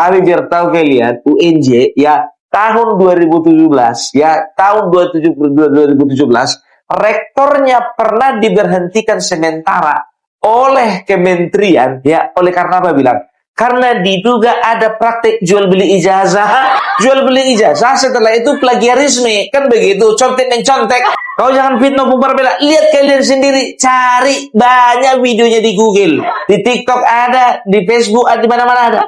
Tapi biar tahu kalian, UNJ ya tahun 2017 ya tahun 2017 rektornya pernah diberhentikan sementara oleh kementerian ya oleh karena apa bilang? Karena diduga ada praktek jual beli ijazah. Jual beli ijazah setelah itu plagiarisme. Kan begitu, contek mencontek. Kau jangan fitnah bubar bela. Lihat kalian sendiri, cari banyak videonya di Google, di TikTok ada, di Facebook ada, di mana-mana ada.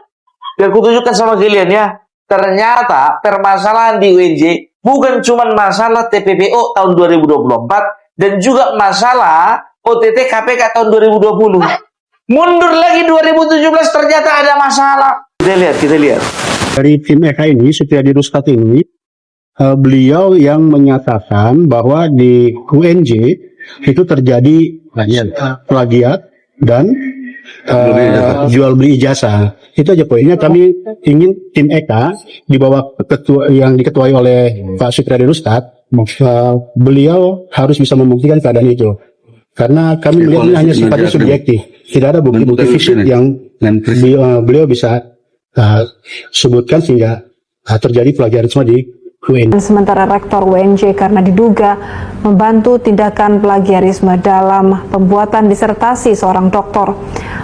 Biar aku tunjukkan sama kalian ya. Ternyata permasalahan di UNJ bukan cuma masalah TPPO tahun 2024 dan juga masalah OTT KPK tahun 2020. Mundur lagi 2017 ternyata ada masalah. Kita lihat. Dari tim EK ini, Supriyadi Rustat ini, beliau yang menyatakan bahwa di UNJ itu terjadi plagiat dan jual beli ijazah. Itu aja poinnya. Kami ingin tim EK di bawah yang diketuai oleh Pak Supriyadi Rustat, beliau harus bisa membuktikan keadaan itu. Karena kami melihat ini hanya sifatnya subjektif, tidak ada bukti-bukti fisik yang beliau bisa sebutkan sehingga terjadi plagiarisme di UNJ. Sementara Rektor UNJ karena diduga membantu tindakan plagiarisme dalam pembuatan disertasi seorang doktor.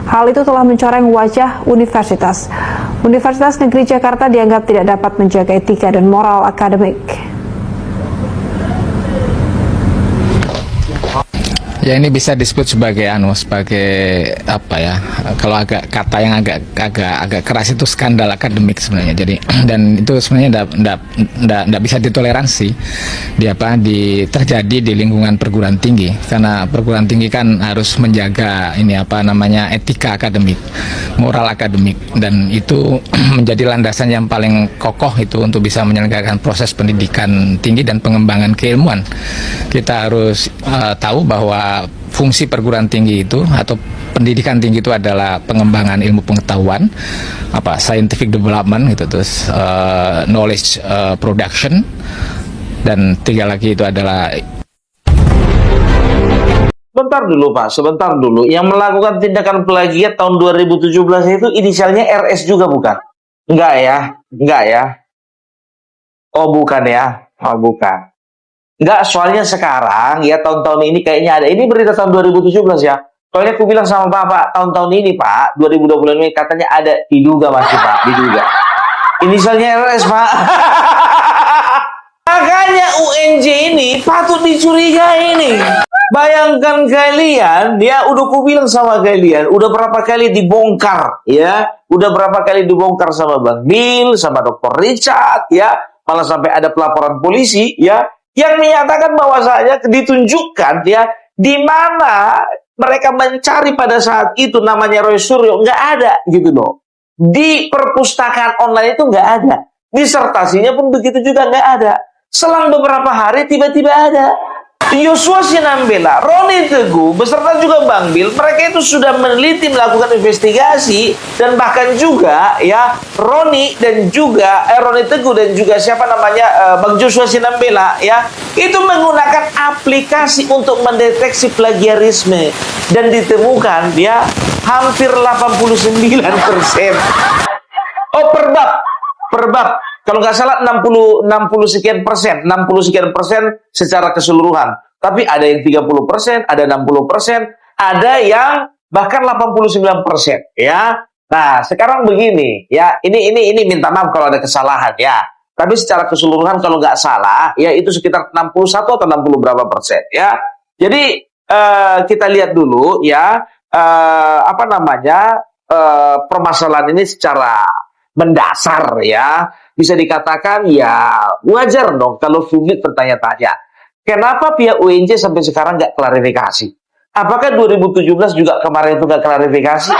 Hal itu telah mencoreng wajah universitas. Universitas Negeri Jakarta dianggap tidak dapat menjaga etika dan moral akademik. Ya ini bisa disebut sebagai sebagai apa ya? Kalau kata yang agak keras itu skandal akademik sebenarnya. Jadi dan itu sebenarnya tidak bisa ditoleransi terjadi di lingkungan perguruan tinggi, karena perguruan tinggi kan harus menjaga etika akademik, moral akademik, dan itu menjadi landasan yang paling kokoh itu untuk bisa menyelenggarakan proses pendidikan tinggi dan pengembangan keilmuan. Kita harus tahu bahwa fungsi perguruan tinggi itu atau pendidikan tinggi itu adalah pengembangan ilmu pengetahuan, scientific development gitu, terus knowledge production, dan tiga lagi itu adalah. Sebentar dulu. Yang melakukan tindakan plagiat tahun 2017 itu inisialnya RS juga bukan? Enggak ya. Oh bukan ya. Enggak, soalnya sekarang ya tahun-tahun ini kayaknya ada. Ini berita tahun 2017 ya. Soalnya aku bilang sama Bapak, tahun-tahun ini Pak, 2020 ini katanya ada, diduga masih Pak, diduga. Inisialnya RS Pak. Makanya UNJ ini patut dicurigai ini. Bayangkan kalian, ya udah aku bilang sama kalian, udah berapa kali dibongkar ya. Udah berapa kali dibongkar sama Bang Bill, sama Dr. Richard ya. Malah sampai ada pelaporan polisi ya. Yang menyatakan bahwasanya ditunjukkan ya di mana mereka mencari pada saat itu namanya Roy Suryo nggak ada gitu loh. Di perpustakaan online itu nggak ada. Disertasinya pun begitu juga nggak ada. Selang beberapa hari tiba-tiba ada. Yosua Sinambela, Roni Teguh, beserta juga Bang Bil, mereka itu sudah meneliti, melakukan investigasi, dan bahkan juga ya Roni Teguh dan juga siapa namanya Bang Joshua Sinambela ya, itu menggunakan aplikasi untuk mendeteksi plagiarisme dan ditemukan ya hampir 89%. Oh per bab. Kalau nggak salah 60 sekian persen secara keseluruhan. Tapi ada yang 30%, ada 60%, ada yang bahkan 89% ya. Nah, sekarang begini ya, ini minta maaf kalau ada kesalahan ya. Tapi secara keseluruhan kalau nggak salah ya itu sekitar 61 atau 60 berapa persen ya. Jadi kita lihat dulu ya permasalahan ini secara mendasar ya. Bisa dikatakan ya wajar dong kalau publik bertanya-tanya. Kenapa pihak UNJ sampai sekarang nggak klarifikasi? Apakah 2017 juga kemarin itu nggak klarifikasi?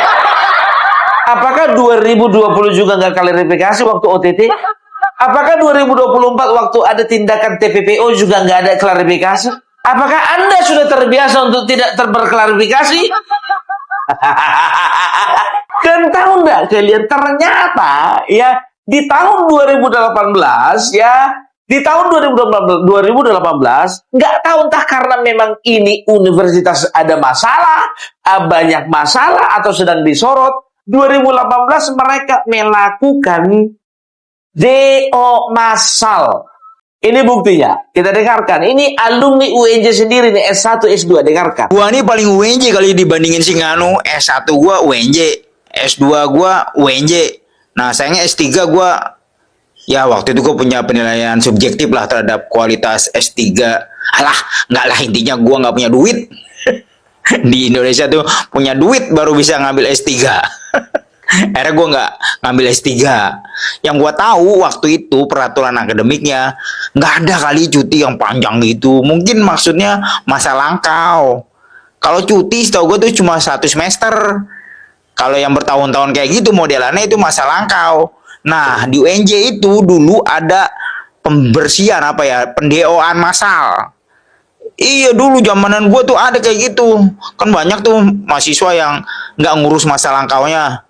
Apakah 2020 juga nggak klarifikasi waktu OTT? Apakah 2024 waktu ada tindakan TPPO juga nggak ada klarifikasi? Apakah Anda sudah terbiasa untuk tidak berklarifikasi? Dan tahu nggak kalian ternyata ya di tahun 2018 nggak tahu entah karena memang ini universitas ada masalah, banyak masalah atau sedang disorot, 2018 mereka melakukan DO massal. Ini buktinya. Kita dengarkan. Ini alumni UNJ sendiri nih, S1, S2. Dengarkan. Gua nih paling UNJ kali dibandingin si Nganu. S1 gua UNJ, S2 gua UNJ. Nah, sayangnya S3 gua ya waktu itu gua punya penilaian subjektif lah terhadap kualitas S3. Alah, nggak lah, intinya gua nggak punya duit. Di Indonesia tuh punya duit baru bisa ngambil S3. Akhirnya gue nggak ngambil S3. Yang gue tahu waktu itu peraturan akademiknya nggak ada kali cuti yang panjang gitu. Mungkin maksudnya masa langkau. Kalau cuti setahu gue tuh cuma 1 semester. Kalau yang bertahun-tahun kayak gitu modelannya itu masa langkau. Nah, di UNJ itu dulu ada pembersihan apa ya, pendeoan massal. Iya, dulu zamanan gue tuh ada kayak gitu. Kan banyak tuh mahasiswa yang nggak ngurus masa langkaunya.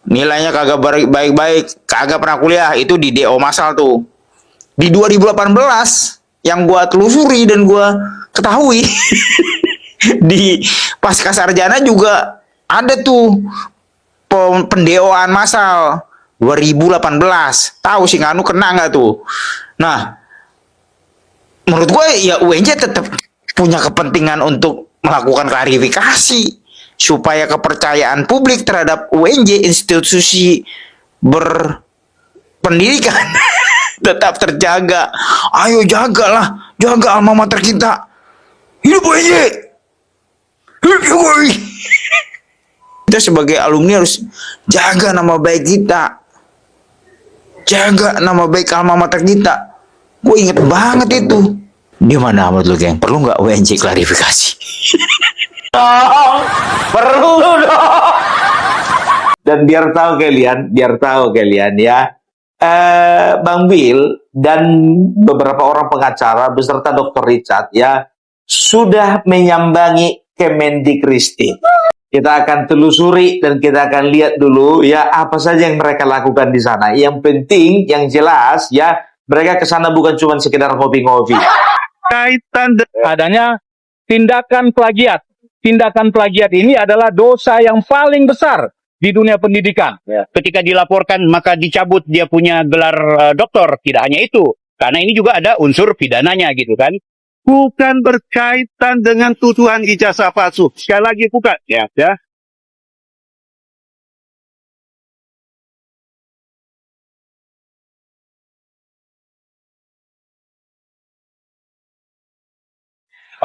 Nilainya kagak baik-baik, kagak pernah kuliah, itu di DO massal tuh. Di 2018 yang gua telusuri dan gua ketahui di pasca sarjana juga ada tuh pendeoan massal 2018. Tahu si Nganu kena nggak tuh? Nah, menurut gue ya UNJ tetap punya kepentingan untuk melakukan klarifikasi supaya kepercayaan publik terhadap UNJ, institusi berpendidikan, tetap terjaga. Ayo jagalah, jaga alma mater kita. Hidup UNJ. Hidup Jokowi. Kita sebagai alumni harus jaga nama baik kita. Jaga nama baik alma mater kita. Gue inget banget itu. Di mana menurut lu, geng? Perlu nggak UNJ klarifikasi? Perlu dong. Dan biar tahu kalian ya, Bang Bill dan beberapa orang pengacara beserta Dr. Richard ya sudah menyambangi Kemendikristik. Kita akan telusuri dan kita akan lihat dulu ya apa saja yang mereka lakukan di sana. Yang penting, yang jelas ya, mereka ke sana bukan cuma sekedar ngopi-ngopi. Kaitan adanya tindakan plagiat. Tindakan plagiat ini adalah dosa yang paling besar di dunia pendidikan. Ketika dilaporkan maka dicabut dia punya gelar doktor. Tidak hanya itu, karena ini juga ada unsur pidananya gitu kan. Bukan berkaitan dengan tuduhan ijazah palsu. Sekali lagi bukan. Ya.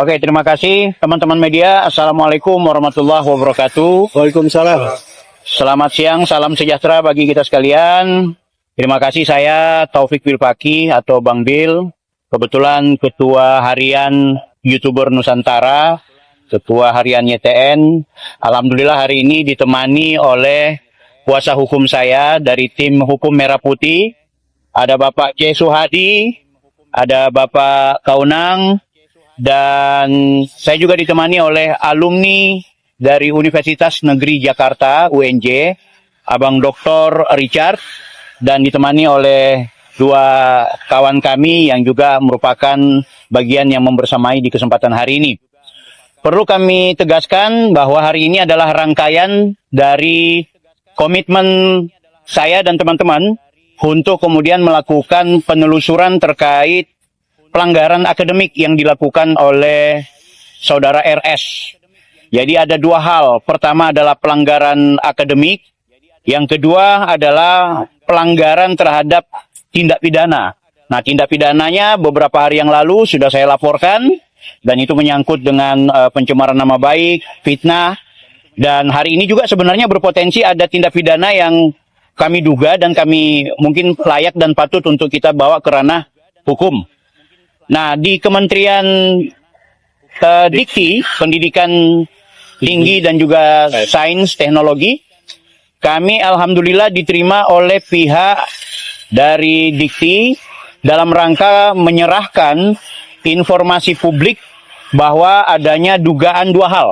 Oke, terima kasih teman-teman media. Assalamualaikum warahmatullahi wabarakatuh. Waalaikumsalam. Selamat siang, salam sejahtera bagi kita sekalian. Terima kasih, saya Taufik Bilfaki atau Bang Bil. Kebetulan Ketua Harian YouTuber Nusantara, Ketua Harian YTN. Alhamdulillah hari ini ditemani oleh kuasa hukum saya dari tim Hukum Merah Putih. Ada Bapak C. Suhadi, ada Bapak Kaunang, dan saya juga ditemani oleh alumni dari Universitas Negeri Jakarta, UNJ, Abang Dr. Richard, dan ditemani oleh dua kawan kami yang juga merupakan bagian yang membersamai di kesempatan hari ini. Perlu kami tegaskan bahwa hari ini adalah rangkaian dari komitmen saya dan teman-teman untuk kemudian melakukan penelusuran terkait pelanggaran akademik yang dilakukan oleh saudara RS. Jadi ada dua hal. Pertama adalah pelanggaran akademik. Yang kedua adalah pelanggaran terhadap tindak pidana. Nah, tindak pidananya beberapa hari yang lalu sudah saya laporkan. Dan itu menyangkut dengan pencemaran nama baik, fitnah. Dan hari ini juga sebenarnya berpotensi ada tindak pidana yang kami duga dan kami mungkin layak dan patut untuk kita bawa ke ranah hukum. Nah, di Kementerian Dikti, Pendidikan Tinggi dan juga Sains Teknologi, kami alhamdulillah diterima oleh pihak dari Dikti dalam rangka menyerahkan informasi publik bahwa adanya dugaan dua hal.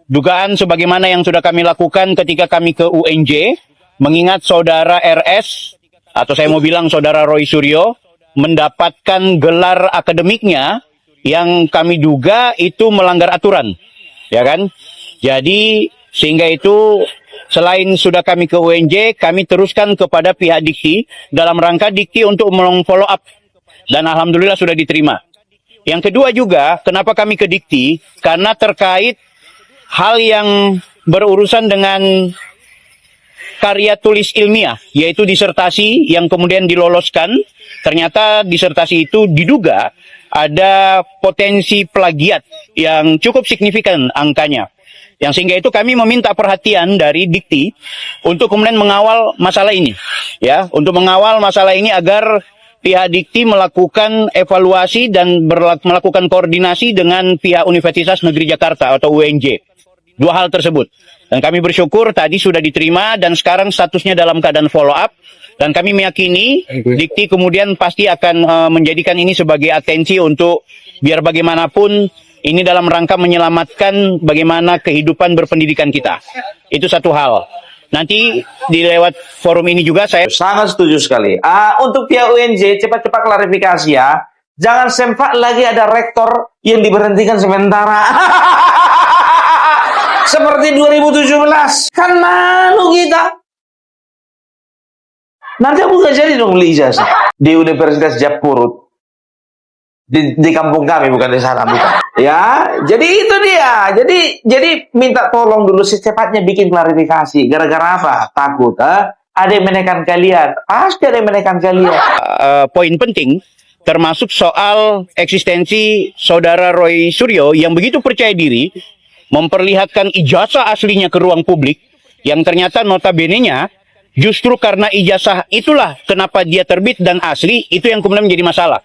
Dugaan sebagaimana yang sudah kami lakukan ketika kami ke UNJ, mengingat saudara RS, atau saya mau bilang saudara Roy Suryo, mendapatkan gelar akademiknya yang kami duga itu melanggar aturan, ya kan? Jadi sehingga itu Selain sudah kami ke UNJ, kami teruskan kepada pihak Dikti dalam rangka Dikti untuk follow up. Dan alhamdulillah sudah diterima. Yang kedua juga, kenapa kami ke Dikti? Karena terkait hal yang berurusan dengan karya tulis ilmiah, yaitu disertasi yang kemudian diloloskan. Ternyata disertasi itu diduga ada potensi plagiat yang cukup signifikan angkanya. Yang sehingga itu kami meminta perhatian dari Dikti untuk kemudian mengawal masalah ini. Ya, untuk mengawal masalah ini agar pihak Dikti melakukan evaluasi dan melakukan koordinasi dengan pihak Universitas Negeri Jakarta atau UNJ. Dua hal tersebut. Dan kami bersyukur tadi sudah diterima dan sekarang statusnya dalam keadaan follow up. Dan kami meyakini Dikti kemudian pasti akan menjadikan ini sebagai atensi untuk biar bagaimanapun ini dalam rangka menyelamatkan bagaimana kehidupan berpendidikan kita. Itu satu hal. Nanti di lewat forum ini juga saya Sangat setuju sekali. Untuk pihak UNJ, cepat-cepat klarifikasi ya. Jangan sempat lagi ada rektor yang diberhentikan sementara. Seperti 2017. Kan malu kita. Nanti aku gak jadi dong beli ijazah. Di Universitas Japurut. Di kampung kami, bukan di sana, bukan. Ya, jadi itu dia. Jadi minta tolong dulu secepatnya bikin klarifikasi. Gara-gara apa? Takut, ada yang menekan kalian. Pasti ada yang menekan kalian. poin penting termasuk soal eksistensi saudara Roy Suryo yang begitu percaya diri memperlihatkan ijazah aslinya ke ruang publik yang ternyata notabene-nya justru karena ijazah itulah kenapa dia terbit dan asli, itu yang kemudian menjadi masalah.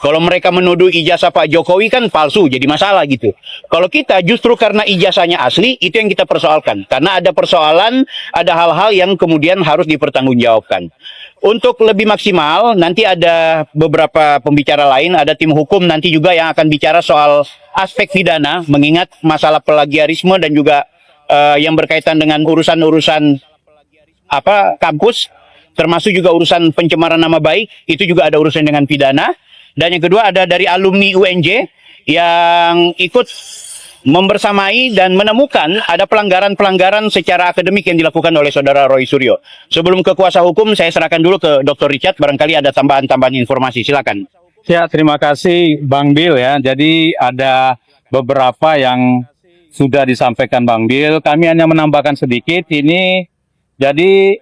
Kalau mereka menuduh ijazah Pak Jokowi kan palsu, jadi masalah gitu. Kalau kita justru karena ijazahnya asli, itu yang kita persoalkan. Karena ada persoalan, ada hal-hal yang kemudian harus dipertanggungjawabkan. Untuk lebih maksimal, nanti ada beberapa pembicara lain, ada tim hukum nanti juga yang akan bicara soal aspek pidana, mengingat masalah plagiarisme dan juga yang berkaitan dengan urusan-urusan kampus, termasuk juga urusan pencemaran nama baik, itu juga ada urusan dengan pidana. Dan yang kedua ada dari alumni UNJ yang ikut membersamai dan menemukan ada pelanggaran-pelanggaran secara akademik yang dilakukan oleh saudara Roy Suryo. Sebelum ke kuasa hukum, saya serahkan dulu ke Dr. Richard, barangkali ada tambahan-tambahan informasi, silakan. Ya, terima kasih Bang Bill ya. Jadi ada beberapa yang sudah disampaikan Bang Bill. Kami hanya menambahkan sedikit ini. Jadi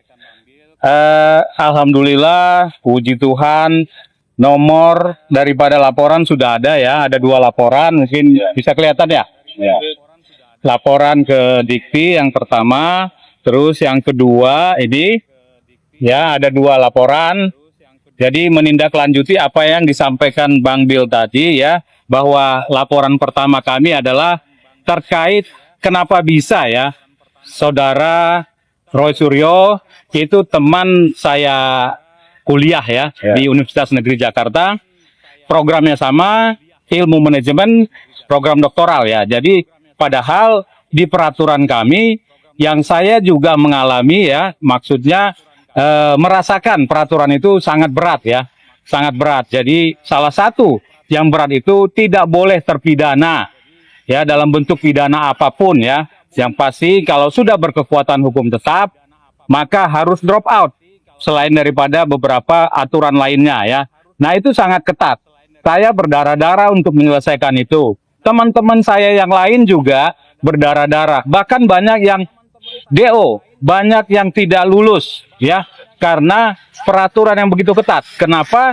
alhamdulillah, puji Tuhan, nomor daripada laporan sudah ada ya. Ada 2 laporan, mungkin bisa kelihatan ya. Ya. Laporan ke Dikti yang pertama, terus yang kedua ini ya ada 2 laporan. Jadi menindaklanjuti apa yang disampaikan Bang Bill tadi ya, bahwa laporan pertama kami adalah terkait kenapa bisa ya saudara Roy Suryo itu teman saya kuliah ya di Universitas Negeri Jakarta, programnya sama, ilmu manajemen, program doktoral ya. Jadi padahal di peraturan kami yang saya juga mengalami ya, maksudnya merasakan peraturan itu sangat berat ya, sangat berat. Jadi salah satu yang berat itu tidak boleh terpidana ya dalam bentuk pidana apapun ya. Yang pasti kalau sudah berkekuatan hukum tetap maka harus drop out selain daripada beberapa aturan lainnya ya. Nah itu sangat ketat. Saya berdarah-darah untuk menyelesaikan itu. Teman-teman saya yang lain juga berdarah-darah. Bahkan banyak yang DO, banyak yang tidak lulus ya karena peraturan yang begitu ketat. Kenapa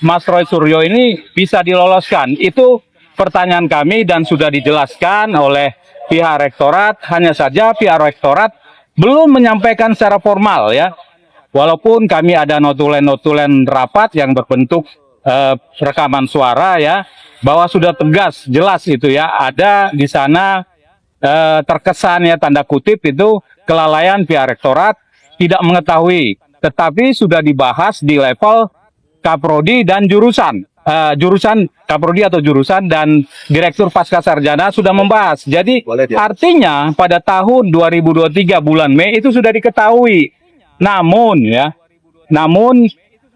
Mas Roy Suryo ini bisa diloloskan? Itu pertanyaan kami dan sudah dijelaskan oleh pihak rektorat. Hanya saja pihak rektorat belum menyampaikan secara formal ya. Walaupun kami ada notulen-notulen rapat yang berbentuk rekaman suara ya, bahwa sudah tegas, jelas itu ya, ada di sana terkesan ya tanda kutip itu kelalaian pihak rektorat tidak mengetahui, tetapi sudah dibahas di level kaprodi dan jurusan. Jurusan kaprodi atau jurusan dan direktur pasca sarjana sudah membahas. Jadi artinya pada tahun 2023 bulan Mei itu sudah diketahui. Namun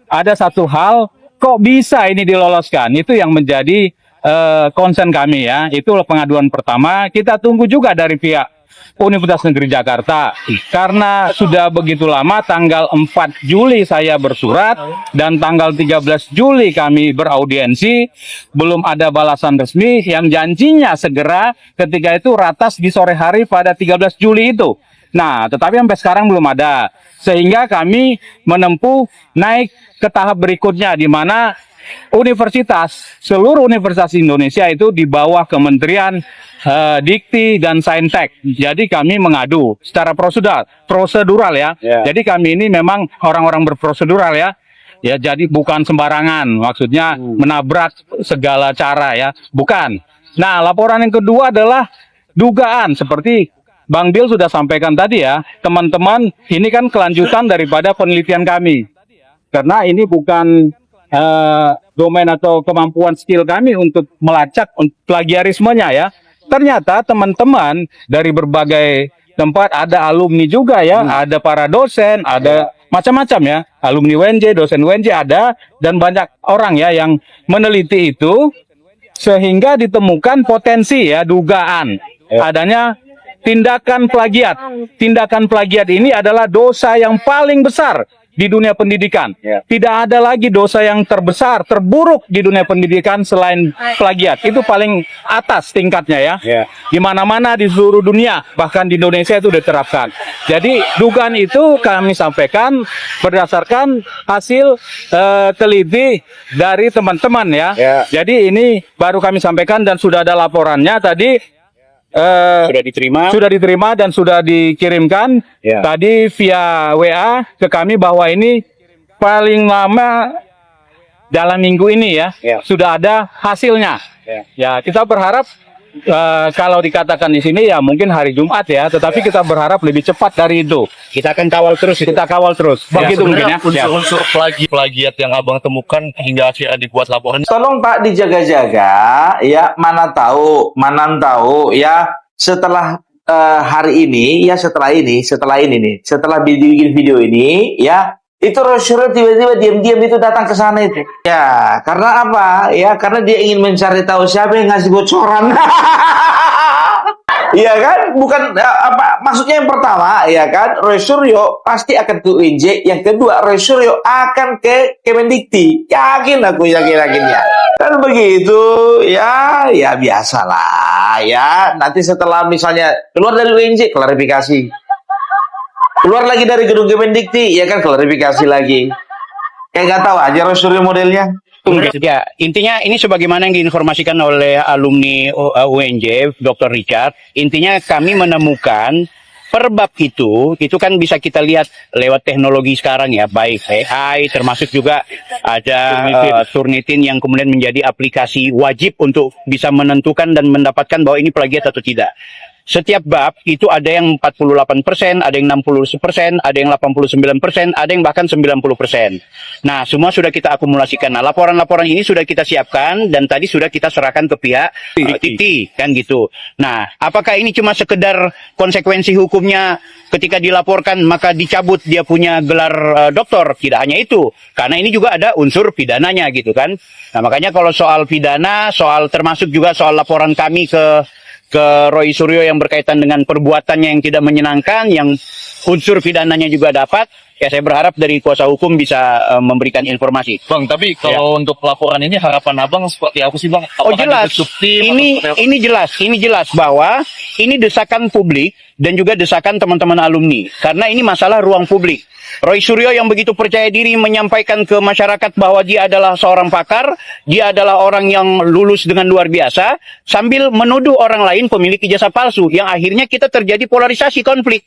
ada satu hal, kok bisa ini diloloskan? Itu yang menjadi concern kami ya. Itu pengaduan pertama. Kita tunggu juga dari pihak Universitas Negeri Jakarta. Karena sudah begitu lama, tanggal 4 Juli saya bersurat dan tanggal 13 Juli kami beraudiensi, belum ada balasan resmi yang janjinya segera ketika itu ratas di sore hari pada 13 Juli itu. Nah, tetapi sampai sekarang belum ada. Sehingga kami menempuh naik ke tahap berikutnya di mana seluruh universitas Indonesia itu di bawah Kementerian Dikti dan Saintek. Jadi kami mengadu secara prosedural ya. Jadi kami ini memang orang-orang berprosedural ya. Ya, jadi bukan sembarangan. Maksudnya menabrak segala cara ya. Bukan. Nah, laporan yang kedua adalah dugaan seperti Bang Bill sudah sampaikan tadi ya, teman-teman, ini kan kelanjutan daripada penelitian kami. Karena ini bukan domain atau kemampuan skill kami untuk melacak plagiarismenya ya. Ternyata teman-teman dari berbagai tempat, ada alumni juga ya, ada para dosen, ada macam-macam ya, alumni UNJ, dosen UNJ ada, dan banyak orang ya yang meneliti itu, sehingga ditemukan potensi ya, dugaan adanya tindakan plagiat. Tindakan plagiat ini adalah dosa yang paling besar di dunia pendidikan. Tidak ada lagi dosa yang terbesar, terburuk di dunia pendidikan selain plagiat. Itu paling atas tingkatnya ya. Di mana-mana di seluruh dunia, bahkan di Indonesia itu diterapkan. Jadi dugaan itu kami sampaikan berdasarkan hasil teliti dari teman-teman ya. Jadi ini baru kami sampaikan dan sudah ada laporannya tadi. Sudah diterima dan sudah dikirimkan tadi via WA ke kami bahwa ini paling lama dalam minggu ini ya, sudah ada hasilnya. Ya, kita berharap kalau dikatakan di sini ya mungkin hari Jumat ya, tetapi kita berharap lebih cepat dari itu. Kita akan kawal terus. Kita kawal terus. Begitu mungkin ya. Unsur-unsur plagiat yang abang temukan hingga akhirnya dibuat laporan. Tolong Pak dijaga-jaga ya, mana tahu ya setelah hari ini ya, setelah bikin video ini ya, itu Rosyuro tiba-tiba diam-diam itu datang ke sana itu. Ya, karena apa? Ya, karena dia ingin mencari tahu siapa yang ngasih bocoran. Iya kan? Bukan apa maksudnya, yang pertama ya kan, Roy Suryo pasti akan ke UNJ, yang kedua Roy Suryo akan ke Kemendikti. Yakinnya. Kan begitu ya, ya biasalah ya. Nanti setelah misalnya keluar dari UNJ, klarifikasi. Keluar lagi dari gedung Kemendikti, ya kan, klarifikasi lagi. Kayak nggak tahu aja Roy Suryo modelnya. Ya, intinya ini sebagaimana yang diinformasikan oleh alumni UNJ, Dr. Richard, intinya kami menemukan per bab itu kan bisa kita lihat lewat teknologi sekarang ya, baik AI, termasuk juga ada Turnitin yang kemudian menjadi aplikasi wajib untuk bisa menentukan dan mendapatkan bahwa ini plagiat atau tidak. Setiap bab itu ada yang 48%, ada yang 60%, ada yang 89%, ada yang bahkan 90%. Nah, semua sudah kita akumulasikan. Nah, laporan-laporan ini sudah kita siapkan dan tadi sudah kita serahkan ke pihak Dikti, kan gitu. Nah, apakah ini cuma sekedar konsekuensi hukumnya ketika dilaporkan maka dicabut dia punya gelar doktor? Tidak hanya itu, karena ini juga ada unsur pidananya gitu kan. Nah, makanya kalau soal pidana, soal termasuk juga soal laporan kami ke Roy Suryo yang berkaitan dengan perbuatannya yang tidak menyenangkan, yang unsur pidananya juga dapat, ya saya berharap dari kuasa hukum bisa memberikan informasi. Bang, tapi kalau untuk laporan ini harapan abang seperti apa sih bang? Oh jelas, ini jelas bahwa ini desakan publik dan juga desakan teman-teman alumni, karena ini masalah ruang publik. Roy Suryo yang begitu percaya diri menyampaikan ke masyarakat bahwa dia adalah seorang pakar, dia adalah orang yang lulus dengan luar biasa, sambil menuduh orang lain pemilik ijazah palsu, yang akhirnya kita terjadi polarisasi konflik.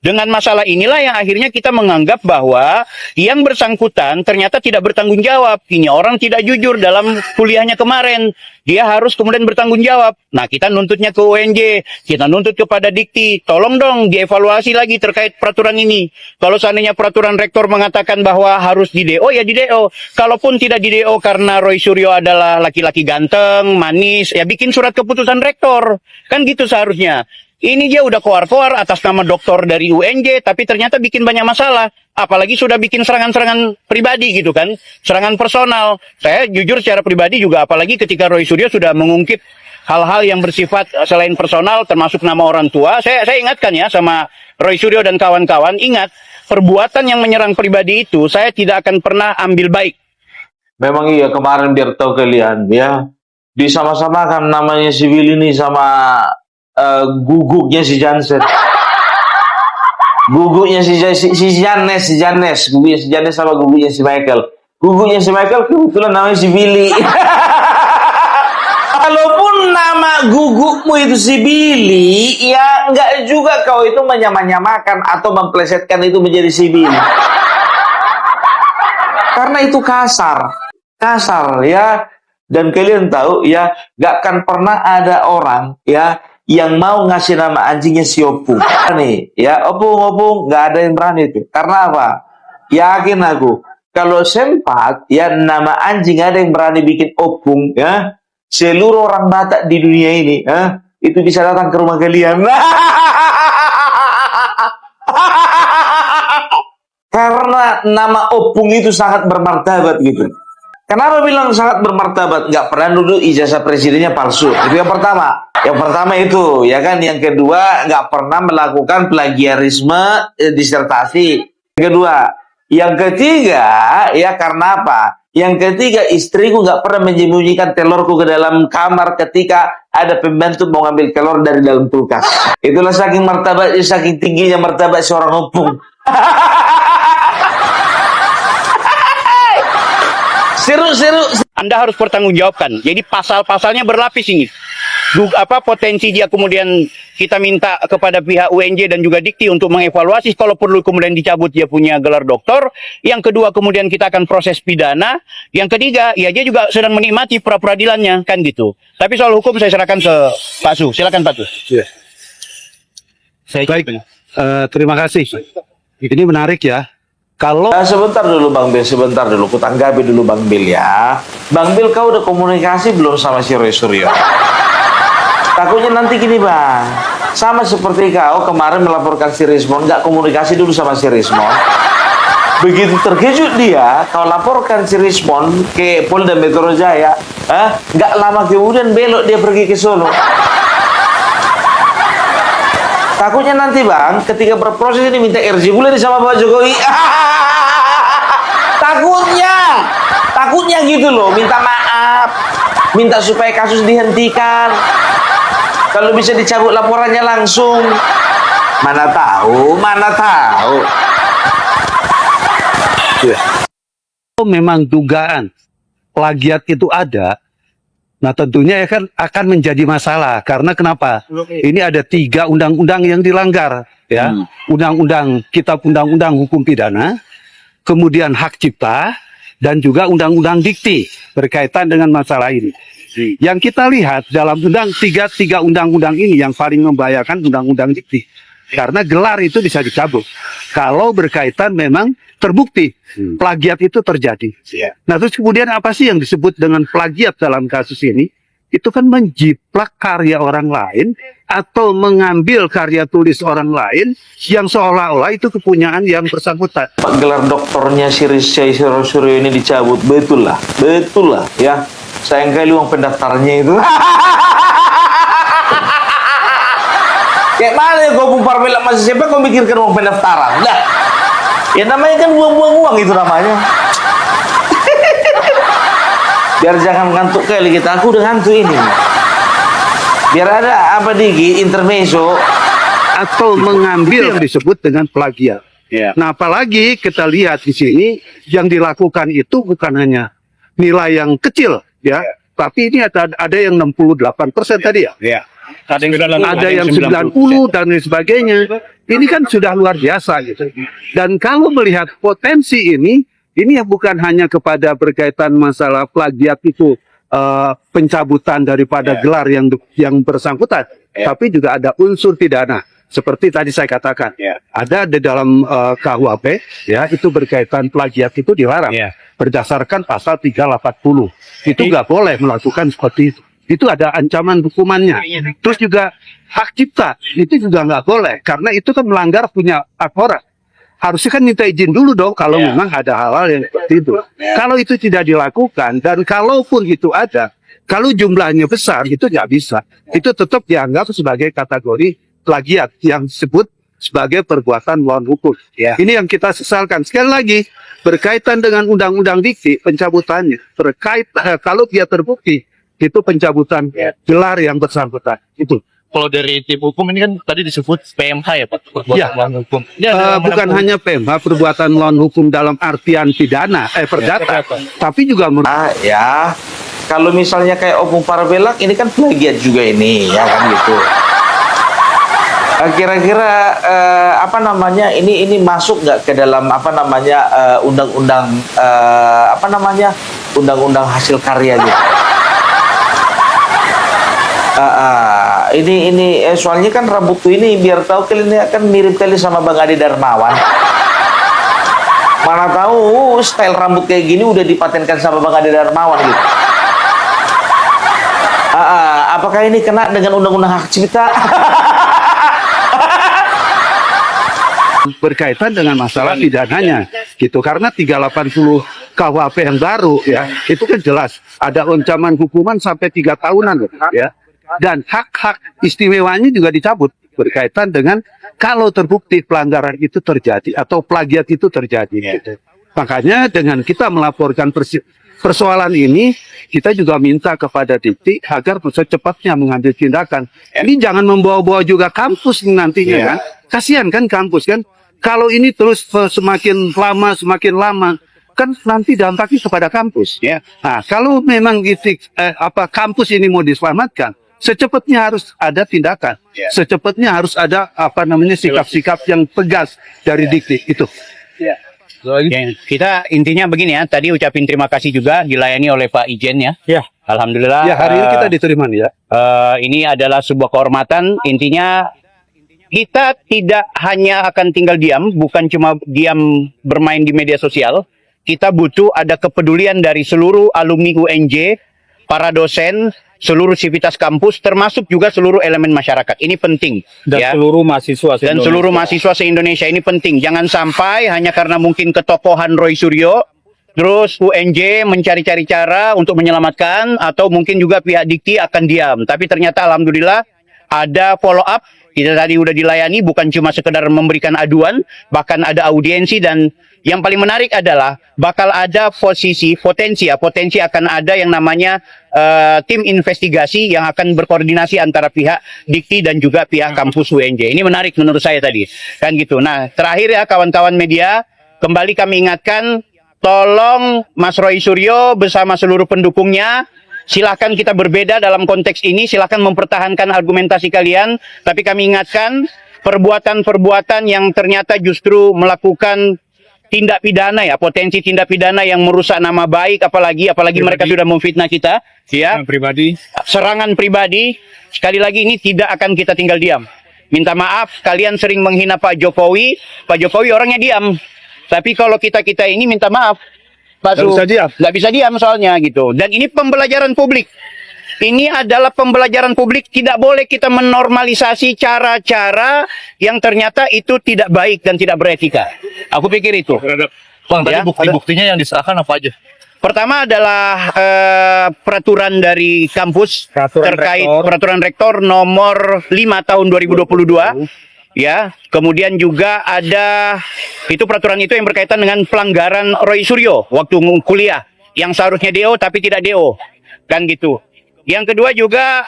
Dengan masalah inilah yang akhirnya kita menganggap bahwa yang bersangkutan ternyata tidak bertanggung jawab. Ini orang tidak jujur dalam kuliahnya kemarin. Dia harus kemudian bertanggung jawab. Nah, kita nuntutnya ke UNJ, kita nuntut kepada Dikti. Tolong dong dievaluasi lagi terkait peraturan ini. Kalau seandainya peraturan rektor mengatakan bahwa harus di DO, ya di DO. Kalaupun tidak di DO karena Roy Suryo adalah laki-laki ganteng, manis, ya bikin surat keputusan rektor. Kan gitu seharusnya. Ini dia udah koar-koar atas nama doktor dari UNJ, tapi ternyata bikin banyak masalah. Apalagi sudah bikin serangan-serangan pribadi gitu kan, serangan personal. Saya jujur secara pribadi juga, apalagi ketika Roy Suryo sudah mengungkip hal-hal yang bersifat selain personal termasuk nama orang tua, saya ingatkan ya sama Roy Suryo dan kawan-kawan, ingat perbuatan yang menyerang pribadi itu saya tidak akan pernah ambil baik. Memang iya, kemarin biar tahu kalian ya, disama-samakan namanya si Willy ini sama guguknya si Jansen. Guguknya si Janes, guguknya si Janes sama guguknya si Michael. Guguknya si Michael kebetulan namanya si Billy. Kalaupun nama gugukmu itu si Billy, ya enggak juga kau itu menyamakan atau memplesetkan itu menjadi si Billy. Karena itu kasar ya. Dan kalian tahu ya, gak akan pernah ada orang ya yang mau ngasih nama anjingnya si Opung. Nih, ya Opung, nggak ada yang berani itu. Karena apa? Yakin aku, kalau sempat ya nama anjing ada yang berani bikin Opung ya, seluruh orang Batak di dunia ini ya, itu bisa datang ke rumah kalian. Karena nama Opung itu sangat bermartabat gitu. Kenapa bilang sangat bermartabat? Nggak pernah dulu ijazah presidennya palsu. Itu yang pertama. Yang pertama itu, ya kan. Yang kedua, nggak pernah melakukan plagiarisme disertasi. Yang kedua. Yang ketiga, ya karena apa? Yang ketiga, istriku nggak pernah menyembunyikan telurku ke dalam kamar ketika ada pembantu mau ngambil telur dari dalam kulkas. Itulah saking martabatnya, saking tingginya martabat seorang Opung. Seru. Anda harus bertanggungjawabkan. Jadi pasal-pasalnya berlapis ini. Potensi dia kemudian kita minta kepada pihak UNJ dan juga Dikti untuk mengevaluasi, kalau perlu kemudian dicabut dia punya gelar doktor. Yang kedua kemudian kita akan proses pidana. Yang ketiga, ya dia juga sedang menikmati pra-peradilannya kan gitu. Tapi soal hukum saya serahkan ke Pak Su. Silakan Pak Su. Baik, terima kasih. Ini menarik ya. Kalau Sebentar dulu Bang Bil, sebentar dulu. Kutanggapi dulu Bang Bil ya. Bang Bil, kau udah komunikasi belum sama si Roy Suryo? Takutnya nanti gini Bang, sama seperti kau kemarin melaporkan si Rismon, nggak komunikasi dulu sama si Rismon. Begitu terkejut dia, kau laporkan si Rismon ke Polda Metro Jaya, nggak lama kemudian belok dia pergi ke Solo. Takutnya nanti Bang, ketika berproses ini minta RJ bulan sama Pak Jokowi. Takutnya gitu loh, minta maaf, minta supaya kasus dihentikan. Kalau bisa dicabut laporannya langsung. Mana tahu. memang dugaan plagiat itu ada, nah tentunya ya kan akan menjadi masalah. Karena kenapa? Ini ada 3 undang-undang yang dilanggar, ya. Kitab undang-undang hukum pidana, kemudian hak cipta, dan juga undang-undang dikti berkaitan dengan masalah ini. Yang kita lihat dalam tiga undang-undang ini yang paling membahayakan undang-undang dikti. Karena gelar itu bisa dicabut. Kalau berkaitan memang terbukti plagiat itu terjadi. Nah terus kemudian apa sih yang disebut dengan plagiat dalam kasus ini? Itu kan menjiplak karya orang lain atau mengambil karya tulis orang lain yang seolah-olah itu kepunyaan yang bersangkutan. Gelar doktornya si Suryo ini dicabut, betul lah ya. Sayang kali uang pendaftarnya itu. Kayak mana ya kau bumpar belak masih siapa kau mikirkan uang pendaftaran? Dah. Ya namanya kan buang-buang uang itu namanya. Biar jangan ngantuk kali kita, aku udah ngantuk ini. Biar ada apa dikit intermezzo Atau mengambil yang disebut dengan plagiat. Nah apalagi kita lihat di sini yang dilakukan itu bukan hanya nilai yang kecil, ya, tapi ini ada yang 68% tadi ya. Ada yang 90 dan lain sebagainya. Ini kan sudah luar biasa gitu. Dan kalau melihat potensi ini ya bukan hanya kepada berkaitan masalah plagiat itu pencabutan daripada gelar yang bersangkutan, tapi juga ada unsur pidana. Seperti tadi saya katakan, ada di dalam KUHP, ya, itu berkaitan plagiat itu dilarang berdasarkan pasal 380. Itu nggak boleh melakukan seperti itu. Itu ada ancaman hukumannya. Terus juga hak cipta itu juga nggak boleh karena itu kan melanggar punya hak orang. Harusnya kan minta izin dulu dong kalau memang ada hal-hal yang seperti itu. Kalau itu tidak dilakukan dan kalaupun itu ada, Kalau jumlahnya besar itu nggak bisa. Itu tetap dianggap sebagai kategori plagiat yang disebut sebagai perbuatan melawan hukum. Ini yang kita sesalkan. Sekali lagi, berkaitan dengan undang-undang dikti, pencabutannya kalau dia terbukti itu pencabutan gelar yang bersangkutan. Itu. Kalau dari tim hukum ini kan tadi disebut PMH ya Pak, perbuatan Ya. melawan hukum. Bukan hanya PMH, perbuatan melawan hukum dalam artian pidana, perdata, tapi juga Ya, kalau misalnya kayak Opung Parabelak ini kan plagiat juga ini, ya kan gitu. Kira-kira apa namanya ini masuk nggak ke dalam apa namanya undang-undang apa namanya undang-undang hasil karya gitu? Ini soalnya kan rambutku ini biar tahu kalian ini akan mirip kali sama Bang Ade Darmawan. Mana tahu style rambut kayak gini udah dipatenkan sama Bang Ade Darmawan gitu. Apakah ini kena dengan undang-undang hak cipta? berkaitan dengan masalah pidananya gitu, karena 380 KUHP yang baru ya itu kan jelas ada ancaman hukuman sampai 3 tahunan ya, dan hak-hak istimewanya juga dicabut berkaitan dengan kalau terbukti pelanggaran itu terjadi atau plagiat itu terjadi gitu. Makanya dengan kita melaporkan persoalan ini, kita juga minta kepada Dikti agar secepatnya mengambil tindakan. Ini jangan membawa-bawa juga kampus nantinya kan. Kasihan kan kampus kan. Kalau ini terus semakin lama, kan nanti dampaknya kepada kampus. Nah, kalau memang kampus ini mau diselamatkan, secepatnya harus ada tindakan. Secepatnya harus ada sikap-sikap yang tegas dari Dikti itu. Kita intinya begini ya, tadi ucapin terima kasih juga dilayani oleh Pak Ijen ya. Alhamdulillah. Ya, hari ini kita diterima nih ya. Ini adalah sebuah kehormatan. Intinya kita tidak hanya akan tinggal diam, bukan cuma diam bermain di media sosial. Kita butuh ada kepedulian dari seluruh alumni UNJ, para dosen, seluruh sivitas kampus, termasuk juga seluruh elemen masyarakat. Ini penting. Dan seluruh mahasiswa dan seluruh mahasiswa se-Indonesia ini penting. Jangan sampai hanya karena mungkin ketokohan Roy Suryo, terus UNJ mencari-cari cara untuk menyelamatkan, atau mungkin juga pihak Dikti akan diam. Tapi ternyata alhamdulillah ada follow up. Kita tadi udah dilayani, bukan cuma sekedar memberikan aduan, bahkan ada audiensi, dan yang paling menarik adalah bakal ada potensi akan ada yang namanya tim investigasi yang akan berkoordinasi antara pihak Dikti dan juga pihak kampus UNJ. Ini menarik menurut saya tadi, kan gitu. Nah, terakhir ya kawan-kawan media, kembali kami ingatkan, tolong Mas Roy Suryo bersama seluruh pendukungnya, silakan kita berbeda dalam konteks ini, silakan mempertahankan argumentasi kalian, tapi kami ingatkan perbuatan-perbuatan yang ternyata justru melakukan tindak pidana ya, potensi tindak pidana yang merusak nama baik, apalagi mereka sudah memfitnah kita, ya. Serangan pribadi, sekali lagi ini tidak akan kita tinggal diam. Minta maaf, kalian sering menghina Pak Jokowi orangnya diam. Tapi kalau kita ini minta maaf, nggak bisa diam soalnya gitu. Dan ini pembelajaran publik. Ini adalah pembelajaran publik. Tidak boleh kita menormalisasi cara-cara yang ternyata itu tidak baik dan tidak beretika. Aku pikir itu. Bang, tadi bukti-buktinya yang disahkan apa aja? Pertama adalah peraturan dari kampus terkait peraturan rektor nomor 5 tahun 2022. Ya, kemudian juga ada peraturan itu yang berkaitan dengan pelanggaran Roy Suryo waktu kuliah yang seharusnya DO tapi tidak DO, kan gitu. Yang kedua juga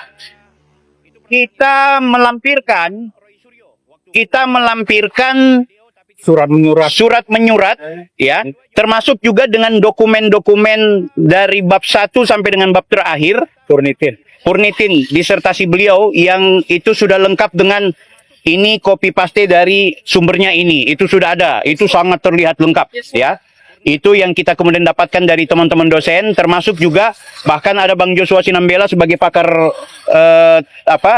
kita melampirkan surat menyurat ya, termasuk juga dengan dokumen-dokumen dari bab 1 sampai dengan bab terakhir Purnitin disertasi beliau yang itu sudah lengkap dengan ini copy paste dari sumbernya ini, itu sudah ada, itu sangat terlihat lengkap ya. Itu yang kita kemudian dapatkan dari teman-teman dosen, termasuk juga bahkan ada Bang Joshua Sinambela sebagai pakar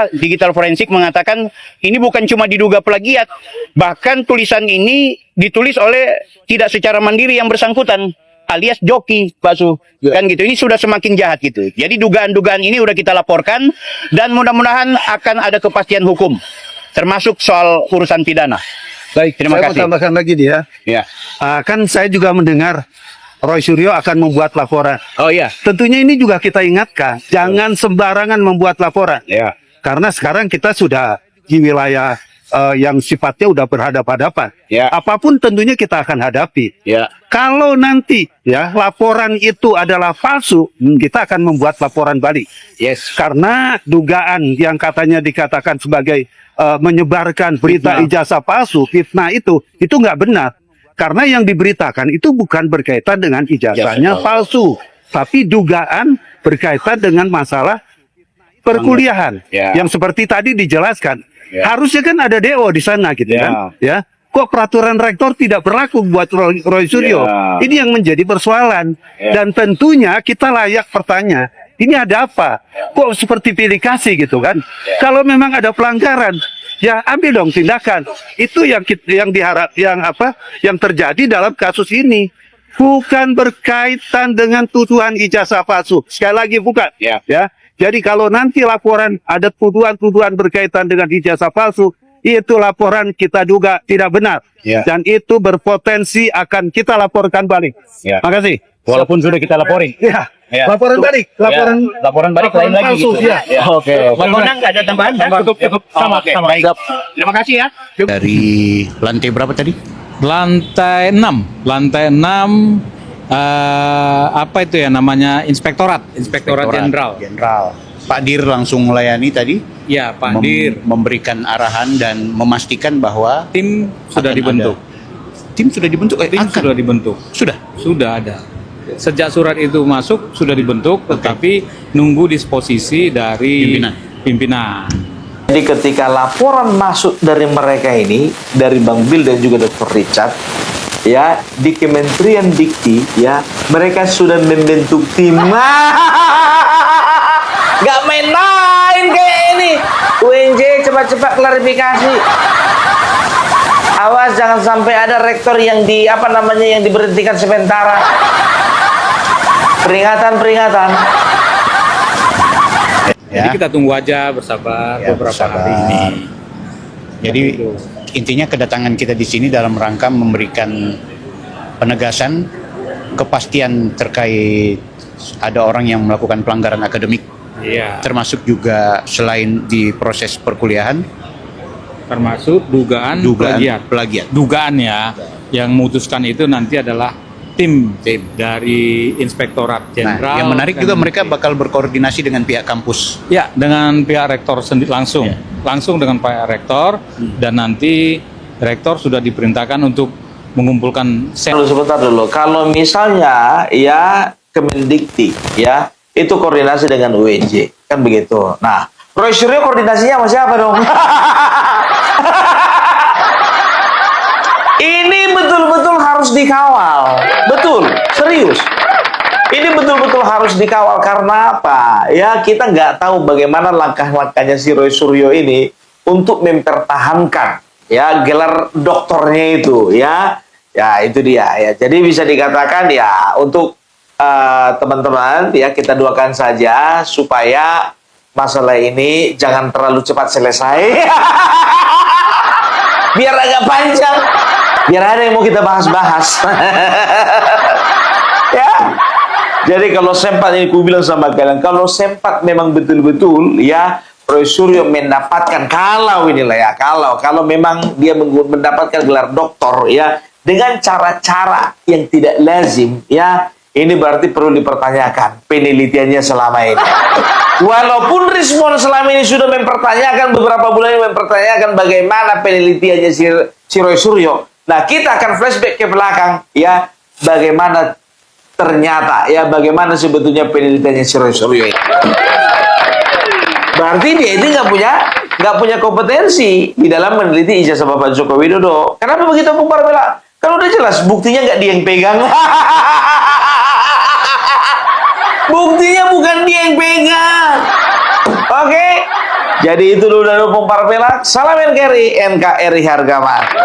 digital forensik mengatakan ini bukan cuma diduga plagiat, bahkan tulisan ini ditulis oleh tidak secara mandiri yang bersangkutan, alias joki, Pak Su. Kan gitu. Ini sudah semakin jahat gitu. Jadi dugaan-dugaan ini udah kita laporkan dan mudah-mudahan akan ada kepastian hukum, termasuk soal urusan pidana. Baik, terima kasih. Saya mau tambahkan lagi dia. Ya. Kan saya juga mendengar Roy Suryo akan membuat laporan. Oh iya. Tentunya ini juga kita ingatkan, jangan sembarangan membuat laporan. Ya. Karena sekarang kita sudah di wilayah yang sifatnya udah berhadapan-hadapan. Ya. Apapun tentunya kita akan hadapi. Ya. Kalau nanti ya laporan itu adalah palsu, kita akan membuat laporan balik. Yes. Karena dugaan yang katanya dikatakan sebagai menyebarkan berita ijazah palsu, fitnah itu nggak benar. Karena yang diberitakan itu bukan berkaitan dengan ijazahnya palsu, tapi dugaan berkaitan dengan masalah perkuliahan. Ya. Yang seperti tadi dijelaskan. Ya. Harusnya kan ada DO di sana gitu Ya. kan, ya. Kok peraturan rektor tidak berlaku buat Roy Suryo? Ya. Ini yang menjadi persoalan. Dan tentunya kita layak bertanya, ini ada apa? Kok seperti pilih kasih gitu kan? Kalau memang ada pelanggaran, ya ambil dong tindakan. Itu yang yang terjadi dalam kasus ini. Bukan berkaitan dengan tuduhan ijazah palsu. Sekali lagi bukan. Ya. Jadi kalau nanti laporan ada tuduhan-tuduhan berkaitan dengan ijazah palsu, itu laporan kita duga tidak benar. Ya. Dan itu berpotensi akan kita laporkan balik. Ya. Makasih. Walaupun sudah kita laporin. Ya. Ya. Laporan balik. Laporan balik lain lagi palsu. gitu. Ya. Oke. Bang Bonang nggak ada tambahan? Cukup. Sama. Baik. Terima kasih ya. Dari lantai berapa tadi? Lantai 6. Lantai 6 apa itu ya namanya Inspektorat Jenderal. Pak Dir langsung melayani tadi. Ya, Pak Dir. Memberikan arahan dan memastikan bahwa Tim sudah akan dibentuk. tim sudah dibentuk. Sudah dibentuk. Sudah ada. Sejak surat itu masuk sudah dibentuk, tetapi nunggu disposisi dari pimpinan. Jadi ketika laporan masuk dari mereka ini, dari Bang Bill dan juga Dr. Richard, ya di Kementerian Dikti, ya mereka sudah membentuk tim. Gak main-main kayak ini. UNJ cepat-cepat klarifikasi. Awas jangan sampai ada rektor yang yang diberhentikan sementara. Peringatan. Jadi kita tunggu aja bersabar beberapa hari ini. Jadi intinya kedatangan kita di sini dalam rangka memberikan penegasan, kepastian terkait ada orang yang melakukan pelanggaran akademik, termasuk juga selain di proses perkuliahan, termasuk dugaan plagiat. Dugaan ya, yang memutuskan itu nanti adalah tim dari Inspektorat Jenderal. Yang menarik juga mereka bakal berkoordinasi dengan pihak kampus. Ya, dengan pihak rektor sendiri langsung. Langsung dengan pihak rektor dan nanti rektor sudah diperintahkan untuk mengumpulkan Sebentar dulu. Kalau misalnya ya Kemendikti ya itu koordinasi dengan UNJ kan begitu. Nah, Roy Suryo koordinasinya sama siapa dong? Ini betul-betul harus dikawal. Betul, serius. Ini betul-betul harus dikawal karena apa? Ya kita nggak tahu bagaimana langkah-langkahnya si Roy Suryo ini untuk mempertahankan ya gelar doktornya itu ya. Ya itu dia ya. Jadi bisa dikatakan ya untuk teman-teman ya kita doakan saja supaya masalah ini jangan terlalu cepat selesai. Biar agak panjang. Biar ada yang mau kita bahas-bahas. Ya. Jadi kalau sempat ini ku bilang sama kalian, kalau sempat memang betul-betul ya Roy Suryo mendapatkan kalau memang dia mendapatkan gelar doktor ya dengan cara-cara yang tidak lazim ya, ini berarti perlu dipertanyakan penelitiannya selama ini. Walaupun Rismon selama ini sudah mempertanyakan beberapa bulan ini mempertanyakan bagaimana penelitiannya si Roy Suryo. Nah, kita akan flashback ke belakang ya bagaimana ternyata ya bagaimana sebetulnya penelitiannya si Roy Suryo ini. Berarti dia itu nggak punya kompetensi di dalam meneliti ijazah Bapak Joko Widodo. Kenapa begitu Bung Barbela? Kalau udah jelas buktinya nggak dia yang pegang. Buktinya bukan dia yang pegang. Oke. Jadi itu dulu dari Bung Barbela. Salam NKRI, NKRI harga mati.